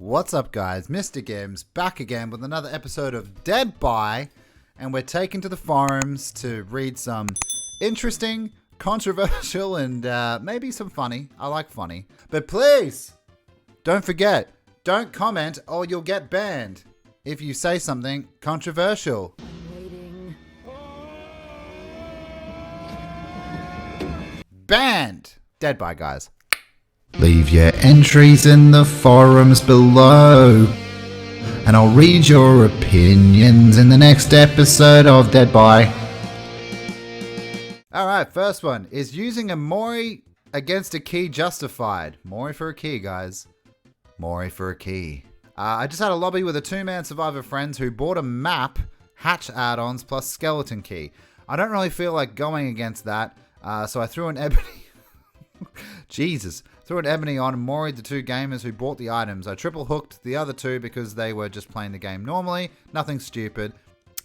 What's up, guys? MrGimms back again with another episode of DEADBY, and we're taken to the forums to read some interesting, controversial, and maybe some funny. I like funny. But please, don't forget, don't comment or you'll get banned if you say something controversial. Banned! DEADBY, guys. Leave your entries in the forums below, and I'll read your opinions in the next episode of DEADBY. Alright, first one. Is using a Mori against a key justified? Mori for a key, guys. Mori for a key. I just had a lobby with a two-man survivor friends who bought a map, hatch add-ons, plus skeleton key. I don't really feel like going against that, so I threw an ebony... Jesus. Threw an ebony on and Mori'd the two gamers who bought the items. I triple hooked the other two because they were just playing the game normally. Nothing stupid.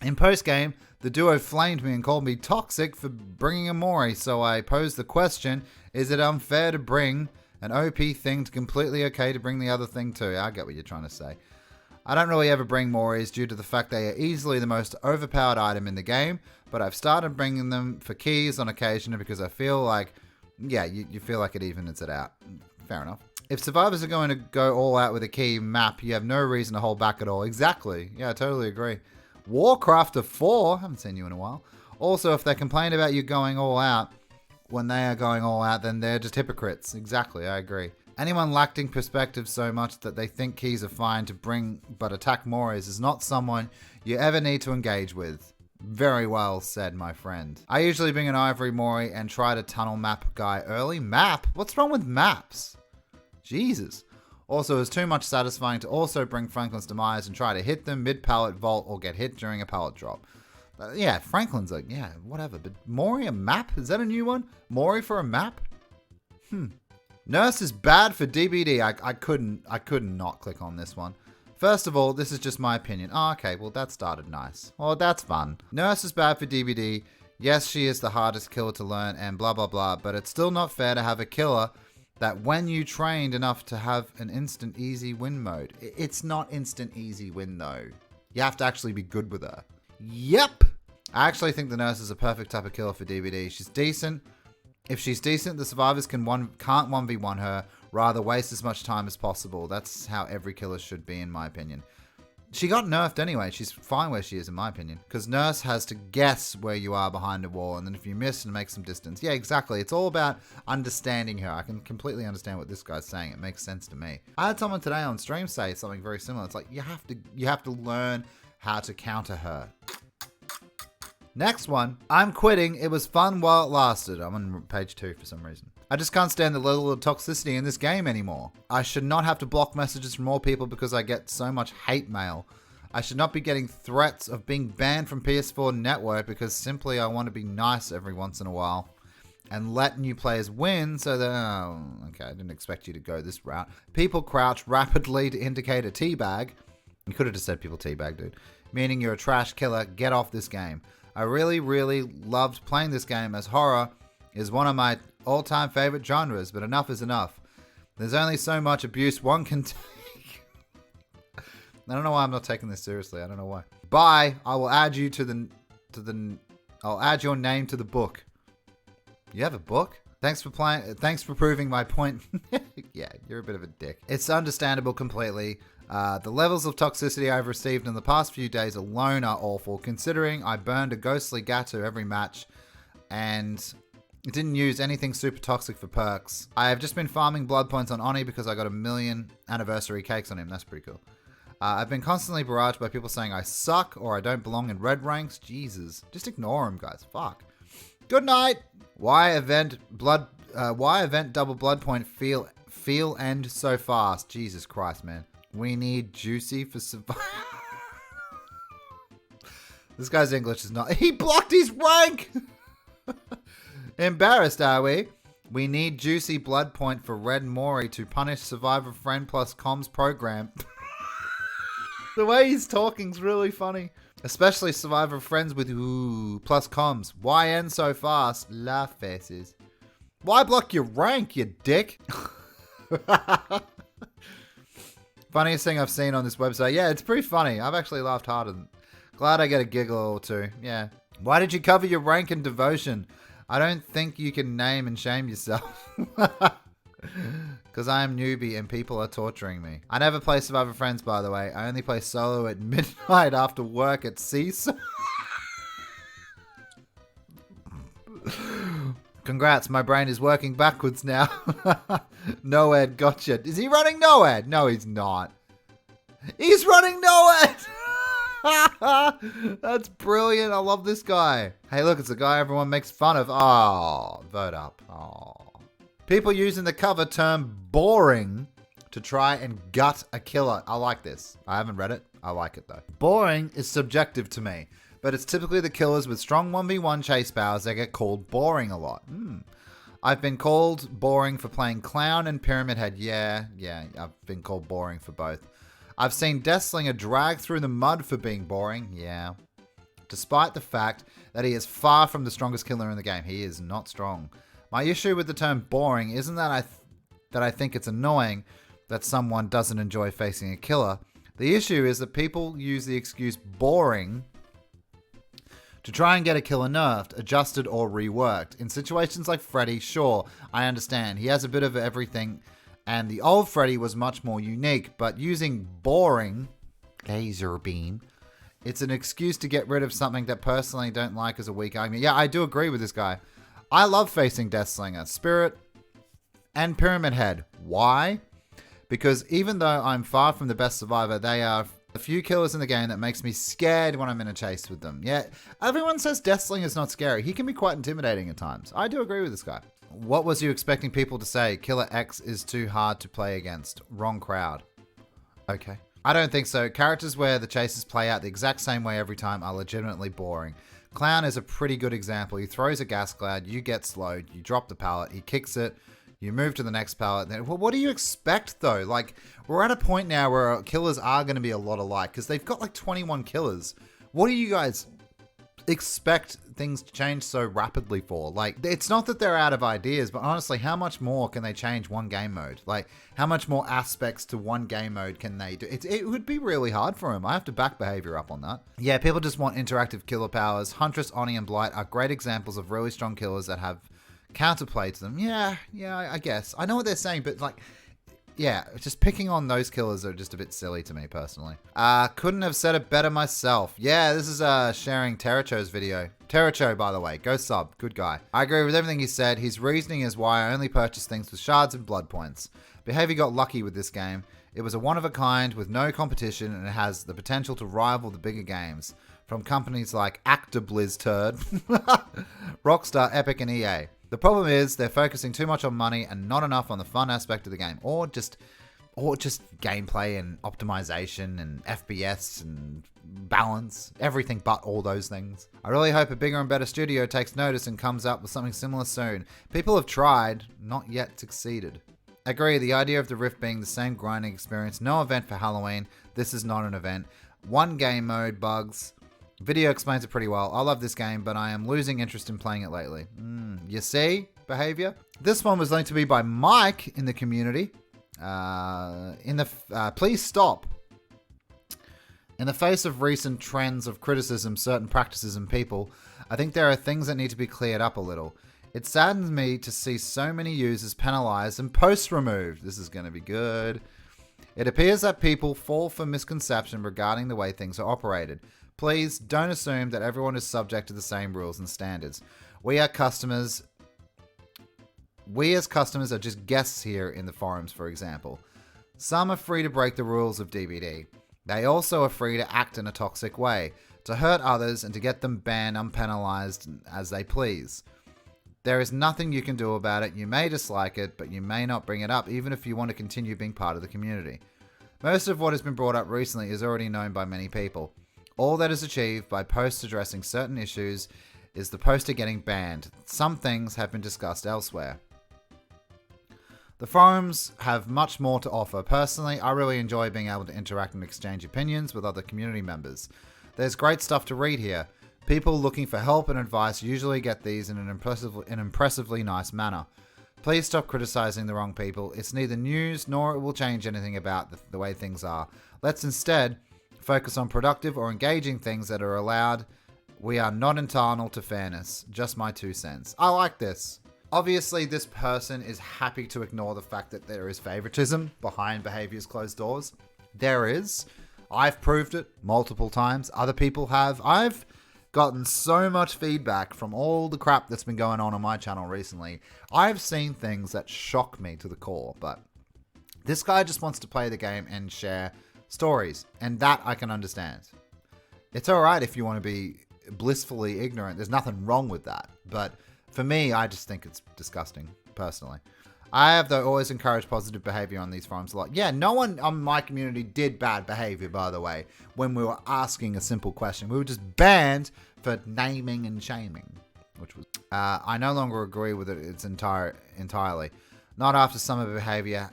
In post-game, the duo flamed me and called me toxic for bringing a Mori, so I posed the question, is it unfair to bring an OP thing to completely okay to bring the other thing too? I get what you're trying to say. I don't really ever bring Mories due to the fact they are easily the most overpowered item in the game, but I've started bringing them for keys on occasion because I feel like, yeah, you feel like it evens it out. Fair enough. If survivors are going to go all out with a key map, you have no reason to hold back at all. Exactly. Yeah, I totally agree. Warcrafter 4, haven't seen you in a while. Also, if they complain about you going all out when they are going all out, then they're just hypocrites. Exactly, I agree. Anyone lacking perspective so much that they think keys are fine to bring but attack Mories is not someone you ever need to engage with. Very well said, my friend. I usually bring an ivory Mori and try to tunnel map guy early. Map? What's wrong with maps? Jesus. Also, it's too much satisfying to also bring Franklin's demise and try to hit them mid-pallet vault or get hit during a pallet drop. Yeah, Franklin's like, yeah, whatever. But Mori a map? Is that a new one? Mori for a map? Nurse is bad for DBD. I couldn't not click on this one. First of all, this is just my opinion. Oh, okay, well that started nice. Oh, that's fun. Nurse is bad for DBD. Yes, she is the hardest killer to learn and blah blah blah, but it's still not fair to have a killer that when you trained enough to have an instant easy win mode. It's not instant easy win though. You have to actually be good with her. Yep! I actually think the nurse is a perfect type of killer for DBD. She's decent. If she's decent, the survivors can't 1v1 her, rather waste as much time as possible. That's how every killer should be, in my opinion. She got nerfed anyway. She's fine where she is, in my opinion. Because Nurse has to guess where you are behind a wall, and then if you miss, it makes some distance. Yeah, exactly. It's all about understanding her. I can completely understand what this guy's saying. It makes sense to me. I had someone today on stream say something very similar. It's like, you have to learn how to counter her. Next one. I'm quitting. It was fun while it lasted. I'm on page 2 for some reason. I just can't stand the level of toxicity in this game anymore. I should not have to block messages from more people because I get so much hate mail. I should not be getting threats of being banned from PS4 network because simply I want to be nice every once in a while and let new players win so that... Oh, okay, I didn't expect you to go this route. People crouch rapidly to indicate a teabag. You could have just said people teabag, dude. Meaning you're a trash killer. Get off this game. I really, really loved playing this game as horror is one of my all-time favorite genres, but enough is enough. There's only so much abuse one can take. I don't know why I'm not taking this seriously. I don't know why. Bye. I will add you I'll add your name to the book. You have a book? Thanks for playing. Thanks for proving my point. Yeah, you're a bit of a dick. It's understandable completely. The levels of toxicity I've received in the past few days alone are awful, considering I burned a ghostly Gato every match and didn't use anything super toxic for perks. I have just been farming blood points on Oni because I got 1,000,000 anniversary cakes on him. That's pretty cool. I've been constantly barraged by people saying I suck or I don't belong in red ranks. Jesus. Just ignore them, guys. Fuck. Good night. Why event double blood point feel end so fast? Jesus Christ, man. We need juicy for survival. This guy's English is not... He blocked his rank! Embarrassed, are we? We need juicy blood point for Red Mori to punish Survivor Friend plus Comms program. The way he's talking's really funny. Especially Survivor Friends with ooh plus Comms. Why end so fast? Laugh faces. Why block your rank, you dick? Funniest thing I've seen on this website. Yeah, it's pretty funny. I've actually laughed harder. Glad I get a giggle or two. Yeah. Why did you cover your rank and devotion? I don't think you can name and shame yourself. Because I am newbie and people are torturing me. I never play Survivor Friends, by the way. I only play solo at midnight after work at Cease. Congrats, my brain is working backwards now. Noed, gotcha. Is he running Noed? No, he's not. He's running Noed! That's brilliant. I love this guy. Hey, look, it's the guy everyone makes fun of. Oh, vote up. Oh. People using the cover term boring to try and gut a killer. I like this. I haven't read it. I like it, though. Boring is subjective to me, but it's typically the killers with strong 1v1 chase powers that get called boring a lot. I've been called boring for playing Clown and Pyramid Head. Yeah, I've been called boring for both. I've seen Deathslinger drag through the mud for being boring. Yeah. Despite the fact that he is far from the strongest killer in the game. He is not strong. My issue with the term boring isn't that I think it's annoying that someone doesn't enjoy facing a killer. The issue is that people use the excuse boring to try and get a killer nerfed, adjusted, or reworked. In situations like Freddy, sure, I understand. He has a bit of everything, and the old Freddy was much more unique, but using boring, laser beam, it's an excuse to get rid of something that personally don't like as a weak argument. Yeah, I do agree with this guy. I love facing Deathslinger, Spirit, and Pyramid Head. Why? Because even though I'm far from the best survivor, they are a few killers in the game that makes me scared when I'm in a chase with them. Yeah, everyone says Deathslinger's not scary. He can be quite intimidating at times. I do agree with this guy. What was you expecting people to say? Killer X is too hard to play against. Wrong crowd. Okay. I don't think so. Characters where the chases play out the exact same way every time are legitimately boring. Clown is a pretty good example. He throws a gas cloud, you get slowed, you drop the pallet, he kicks it, you move to the next pallet. Then, well, what do you expect though? Like, we're at a point now where killers are going to be a lot alike because they've got like 21 killers. What do you guys expect things to change so rapidly for? Like, it's not that they're out of ideas, but honestly, how much more can they change one game mode? Like, how much more aspects to one game mode can they do? It would be really hard for them. I have to back behavior up on that. Yeah, people just want interactive killer powers. Huntress, Oni, and Blight are great examples of really strong killers that have counterplay to them. Yeah, I guess. I know what they're saying, but like, yeah, just picking on those killers are just a bit silly to me personally. Couldn't have said it better myself. Yeah, this is sharing Terracho's video. Terracho, by the way, go sub, good guy. I agree with everything he said. His reasoning is why I only purchase things with shards and blood points. Behavior got lucky with this game. It was a one of a kind with no competition, and it has the potential to rival the bigger games from companies like Actibliz Turd, Rockstar, Epic, and EA. The problem is they're focusing too much on money and not enough on the fun aspect of the game, or just gameplay and optimization and FPS and balance, everything but all those things. I really hope a bigger and better studio takes notice and comes up with something similar soon. People have tried, not yet succeeded. Agree, the idea of the Rift being the same grinding experience, no event for Halloween, this is not an event. One game mode, bugs. Video explains it pretty well. I love this game, but I am losing interest in playing it lately. You see? Behavior. This one was linked to me by Mike in the community. Please stop. In the face of recent trends of criticism, certain practices and people, I think there are things that need to be cleared up a little. It saddens me to see so many users penalized and posts removed. This is going to be good. It appears that people fall for misconception regarding the way things are operated. Please don't assume that everyone is subject to the same rules and standards. We as customers are just guests here in the forums, for example. Some are free to break the rules of DBD. They also are free to act in a toxic way, to hurt others and to get them banned unpenalized as they please. There is nothing you can do about it. You may dislike it, but you may not bring it up even if you want to continue being part of the community. Most of what has been brought up recently is already known by many people. All that is achieved by posts addressing certain issues is the poster getting banned. Some things have been discussed elsewhere. The forums have much more to offer. Personally, I really enjoy being able to interact and exchange opinions with other community members. There's great stuff to read here. People looking for help and advice usually get these in an impressively nice manner. Please stop criticizing the wrong people. It's neither news nor it will change anything about the way things are. Let's instead focus on productive or engaging things that are allowed. We are not entitled to fairness. Just my 2 cents. I like this. Obviously, this person is happy to ignore the fact that there is favoritism behind behaviors closed doors. There is. I've proved it multiple times. Other people have. I've gotten so much feedback from all the crap that's been going on my channel recently. I've seen things that shock me to the core, but this guy just wants to play the game and share stories, and that I can understand. It's alright if you want to be blissfully ignorant. There's nothing wrong with that, but for me, I just think it's disgusting, personally. I have, though, always encouraged positive behavior on these forums a lot. Yeah, no one on my community did bad behavior, by the way, when we were asking a simple question. We were just banned for naming and shaming, which was... I no longer agree with it entirely. Not after some of the behavior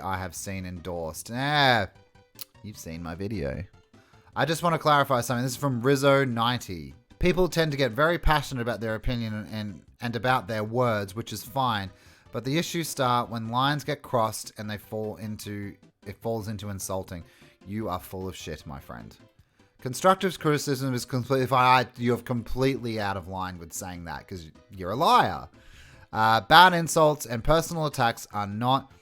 I have seen endorsed. You've seen my video. I just want to clarify something. This is from Rizzo90. People tend to get very passionate about their opinion and about their words, which is fine. But the issues start when lines get crossed and it falls into insulting. You are full of shit, my friend. Constructive criticism is completely fine. You're completely out of line with saying that because you're a liar. Bad insults and personal attacks are not,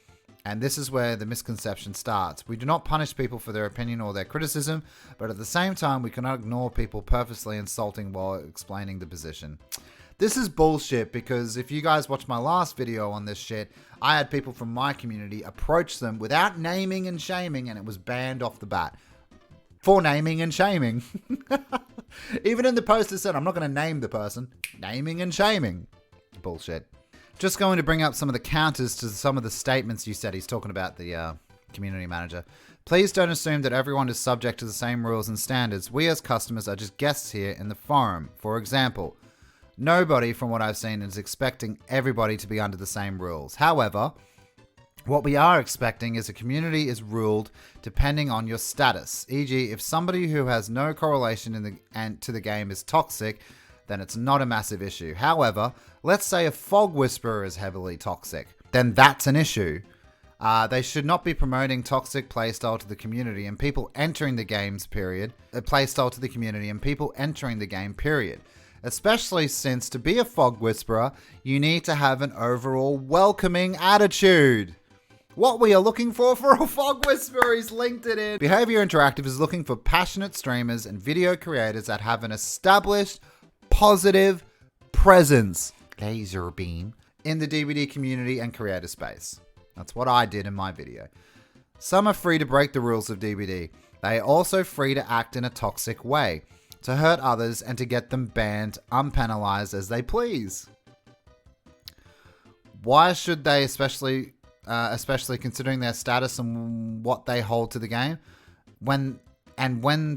and this is where the misconception starts. We do not punish people for their opinion or their criticism, but at the same time, we cannot ignore people purposely insulting while explaining the position. This is bullshit because if you guys watched my last video on this shit, I had people from my community approach them without naming and shaming, and it was banned off the bat. For naming and shaming. Even in the post it said, I'm not going to name the person. Naming and shaming. Bullshit. Just going to bring up some of the counters to some of the statements you said. He's talking about the community manager. Please don't assume that everyone is subject to the same rules and standards. We as customers are just guests here in the forum. For example, nobody, from what I've seen, is expecting everybody to be under the same rules. However, what we are expecting is a community is ruled depending on your status. E.g., if somebody who has no correlation to the game is toxic, then it's not a massive issue. However, let's say a fog whisperer is heavily toxic, then that's an issue. They should not be promoting toxic playstyle to the community and people entering the games, period. Playstyle to the community and people entering the game, period. Especially since to be a fog whisperer, you need to have an overall welcoming attitude. What we are looking for a fog whisperer, he's linked it in. Behavior Interactive is looking for passionate streamers and video creators that have an established, positive presence, laser beam, in the DBD community and creator space. That's what I did in my video. Some are free to break the rules of DBD. They are also free to act in a toxic way, to hurt others and to get them banned, unpenalized as they please. Why should they, especially considering their status and what they hold to the game, when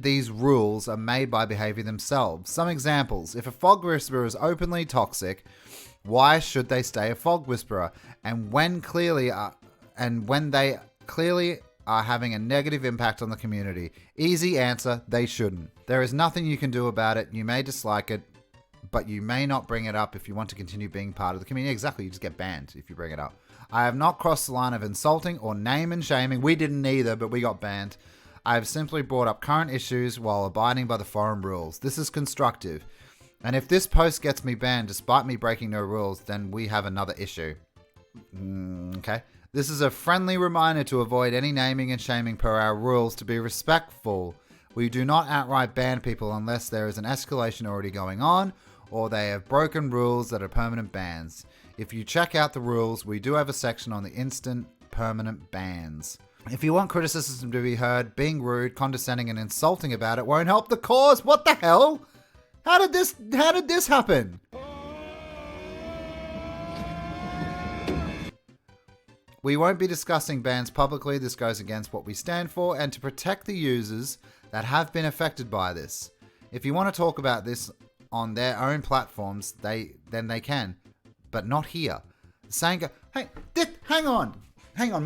these rules are made by behavior themselves? Some examples: if a fog whisperer is openly toxic, why should they stay a fog whisperer? And when they clearly are having a negative impact on the community? Easy answer: they shouldn't. There is nothing you can do about it. You may dislike it, but you may not bring it up if you want to continue being part of the community. Exactly, you just get banned if you bring it up. I have not crossed the line of insulting or name and shaming. We didn't either, but we got banned. I have simply brought up current issues while abiding by the forum rules. This is constructive. And if this post gets me banned despite me breaking no rules, then we have another issue. Okay. This is a friendly reminder to avoid any naming and shaming per our rules, to be respectful. We do not outright ban people unless there is an escalation already going on or they have broken rules that are permanent bans. If you check out the rules, we do have a section on the instant permanent bans. If you want criticism to be heard, being rude, condescending, and insulting about it won't help the cause. What the hell? How did this happen? We won't be discussing bans publicly. This goes against what we stand for and to protect the users that have been affected by this. If you want to talk about this on their own platforms, then they can, but not here. Saying, hey, hang on,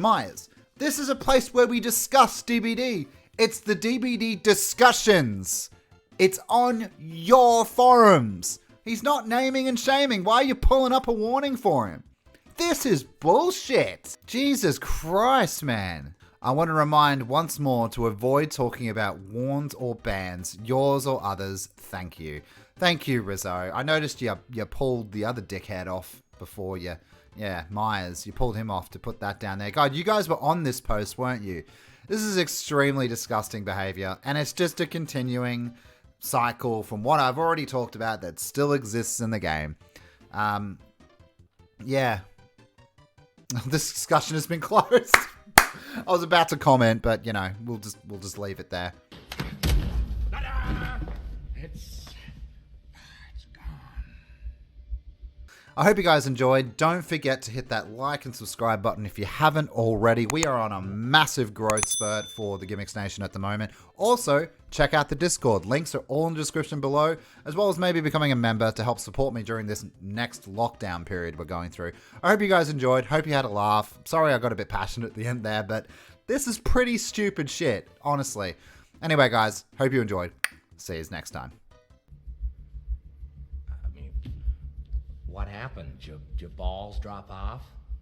Myers. This is a place where we discuss DBD. It's the DBD discussions. It's on your forums. He's not naming and shaming. Why are you pulling up a warning for him? this is bullshit. Jesus Christ, man. I want to remind once more to avoid talking about warns or bans, yours or others. Thank you. Thank you, Rizzo. I noticed you pulled the other dickhead off before you. Yeah, Myers. You pulled him off to put that down there. God, you guys were on this post, weren't you? This is extremely disgusting behavior, and it's just a continuing cycle from what I've already talked about that still exists in the game. Yeah. This discussion has been closed. I was about to comment, but you know, we'll just leave it there. It's gone. I hope you guys enjoyed. Don't forget to hit that like and subscribe button if you haven't already. We are on a massive growth spurt for the GimmicksNation at the moment. Also, check out the Discord. Links are all in the description below, as well as maybe becoming a member to help support me during this next lockdown period we're going through. I hope you guys enjoyed. Hope you had a laugh. Sorry I got a bit passionate at the end there, but this is pretty stupid shit, honestly. Anyway, guys, hope you enjoyed. See you next time. I mean, what happened? Did your balls drop off?